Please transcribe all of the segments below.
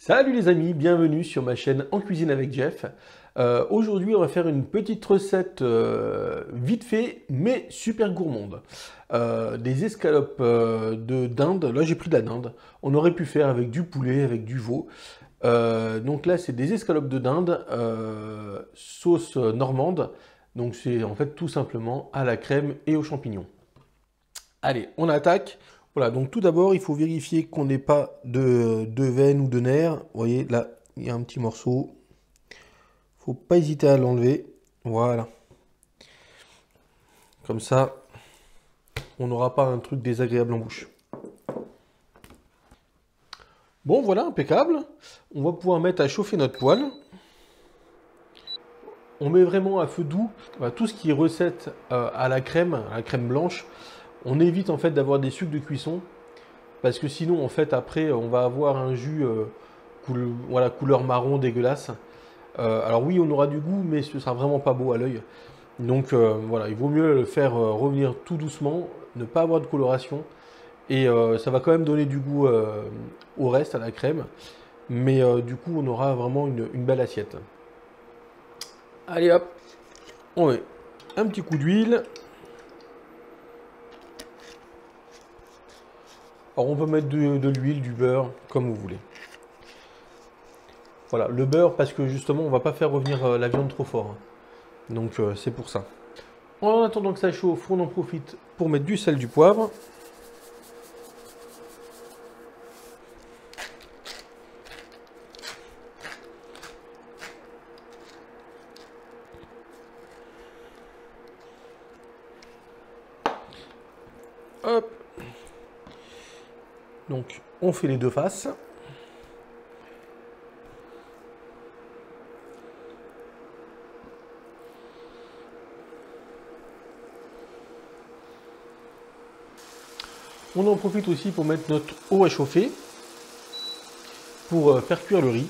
Salut les amis, bienvenue sur ma chaîne En Cuisine avec Jeff. Aujourd'hui on va faire une petite recette vite fait mais super gourmande. Des escalopes de dinde, là j'ai pris de la dinde. On aurait pu faire avec du poulet, avec du veau. Donc là c'est des escalopes de dinde, sauce normande. Donc c'est en fait tout simplement à la crème et aux champignons. Allez, on attaque. Voilà, donc tout d'abord, il faut vérifier qu'on n'ait pas de veine ou de nerf. Vous voyez, là, il y a un petit morceau. Faut pas hésiter à l'enlever. Voilà. Comme ça, on n'aura pas un truc désagréable en bouche. Bon, voilà, impeccable. On va pouvoir mettre à chauffer notre poêle. On met vraiment à feu doux. Voilà, tout ce qui est recette à la crème blanche. On évite en fait d'avoir des sucs de cuisson. Parce que sinon, en fait, après, on va avoir un jus voilà, couleur marron dégueulasse. Alors oui, on aura du goût, mais ce sera vraiment pas beau à l'œil. Donc voilà, il vaut mieux le faire revenir tout doucement, ne pas avoir de coloration. Et ça va quand même donner du goût au reste, à la crème. Mais du coup, on aura vraiment une belle assiette. Allez hop, on met un petit coup d'huile. Alors on peut mettre de l'huile, du beurre, comme vous voulez. Voilà, le beurre parce que justement on va pas faire revenir la viande trop fort. Donc c'est pour ça. En attendant que ça chauffe, on en profite pour mettre du sel, du poivre. Hop. Donc on fait les deux faces. On en profite aussi pour mettre notre eau à chauffer pour faire cuire le riz.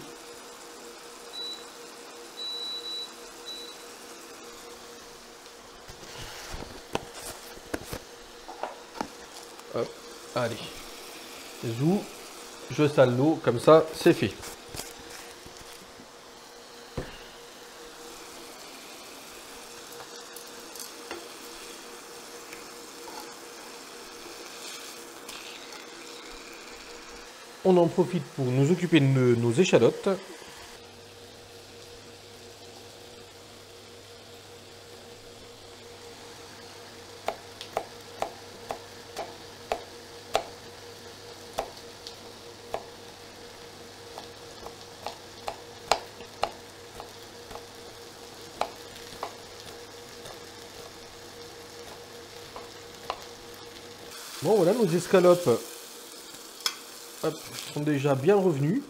Hop, allez. Zou, je sale l'eau, comme ça c'est fait. On en profite pour nous occuper de nos échalotes. Bon voilà, nos escalopes hop, sont déjà bien revenues.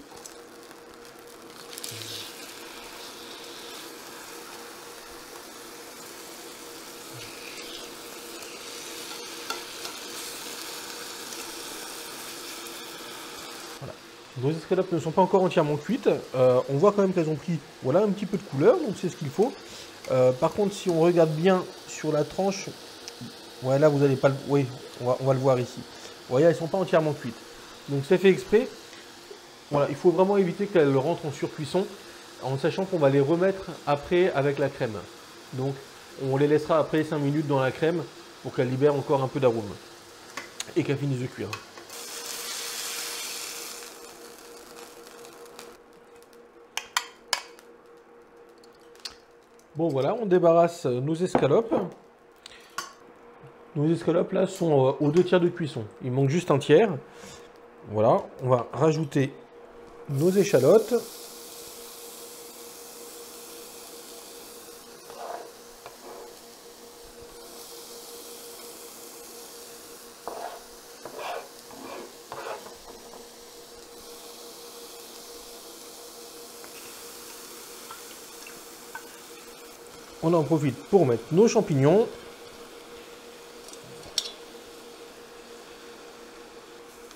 Voilà. Nos escalopes ne sont pas encore entièrement cuites. On voit quand même qu'elles ont pris voilà, un petit peu de couleur, donc c'est ce qu'il faut. Par contre, si on regarde bien sur la tranche, ouais, là vous n'allez pas le... Oui, on va le voir ici. Vous voyez, elles ne sont pas entièrement cuites. Donc c'est fait exprès. Voilà, il faut vraiment éviter qu'elles rentrent en surcuisson, en sachant qu'on va les remettre après avec la crème. Donc on les laissera après 5 minutes dans la crème pour qu'elles libèrent encore un peu d'arôme et qu'elles finissent de cuire. Bon voilà, on débarrasse nos escalopes. Nos escalopes là sont aux 2 tiers de cuisson. Il manque juste un tiers. Voilà, on va rajouter nos échalotes. On en profite pour mettre nos champignons.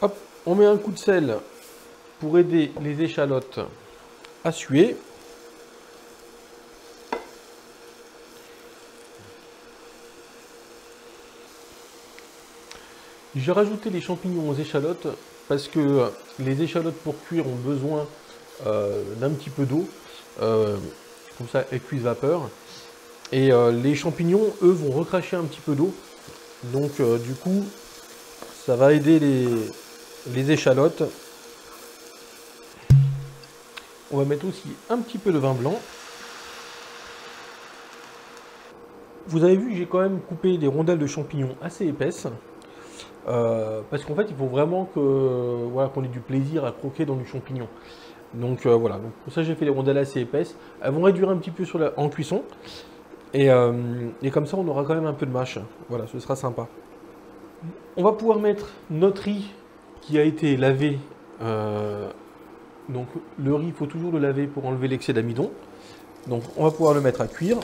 Hop, on met un coup de sel pour aider les échalotes à suer. J'ai rajouté les champignons aux échalotes parce que les échalotes pour cuire ont besoin d'un petit peu d'eau. Comme ça, elles cuisent vapeur. Et les champignons, eux, vont recracher un petit peu d'eau. Donc, du coup, ça va aider les échalotes. On va mettre aussi un petit peu de vin blanc. Vous avez vu que j'ai quand même coupé des rondelles de champignons assez épaisses. Parce qu'en fait, il faut vraiment que, voilà, qu'on ait du plaisir à croquer dans du champignon. Donc voilà, donc pour ça j'ai fait les rondelles assez épaisses. Elles vont réduire un petit peu en cuisson. Et comme ça, on aura quand même un peu de mâche. Voilà, ce sera sympa. On va pouvoir mettre notre riz qui a été lavé. Donc le riz, il faut toujours le laver pour enlever l'excès d'amidon. Donc on va pouvoir le mettre à cuire.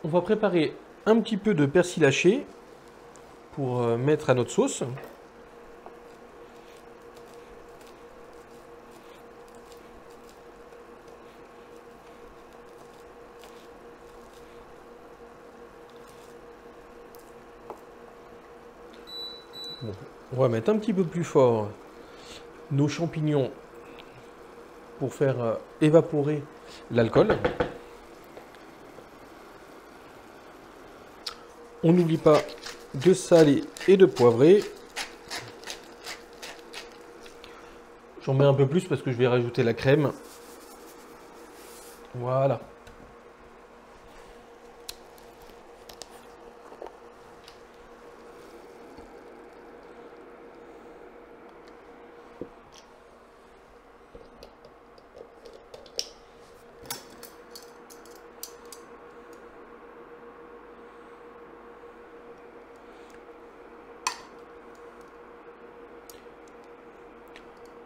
On va préparer un petit peu de persil haché pour mettre à notre sauce. Bon, on va mettre un petit peu plus fort nos champignons pour faire évaporer l'alcool. On n'oublie pas de saler et de poivrer. J'en mets un peu plus parce que je vais rajouter la crème. Voilà.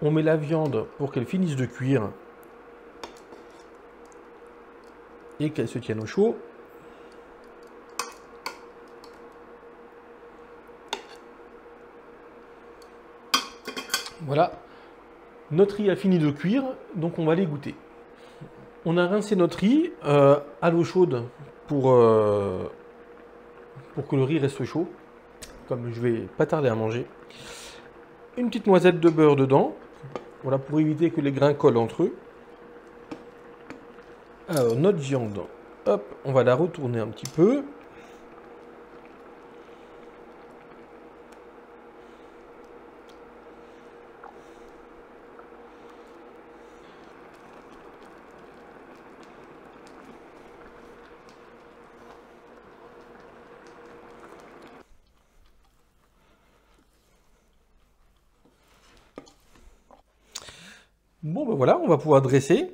On met la viande pour qu'elle finisse de cuire et qu'elle se tienne au chaud. Voilà, notre riz a fini de cuire, donc on va les goûter. On a rincé notre riz à l'eau chaude pour que le riz reste chaud, comme je vais pas tarder à manger. Une petite noisette de beurre dedans. Voilà, pour éviter que les grains collent entre eux. Alors, notre viande, hop, on va la retourner un petit peu. Bon, ben voilà, on va pouvoir dresser.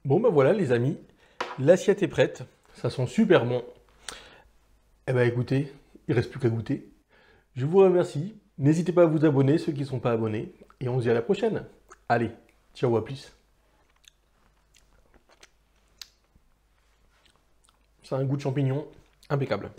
Bon ben voilà les amis, l'assiette est prête, ça sent super bon. Eh ben écoutez, il ne reste plus qu'à goûter. Je vous remercie, n'hésitez pas à vous abonner ceux qui ne sont pas abonnés, et on se dit à la prochaine. Allez, ciao, à plus. Ça a un goût de champignon impeccable.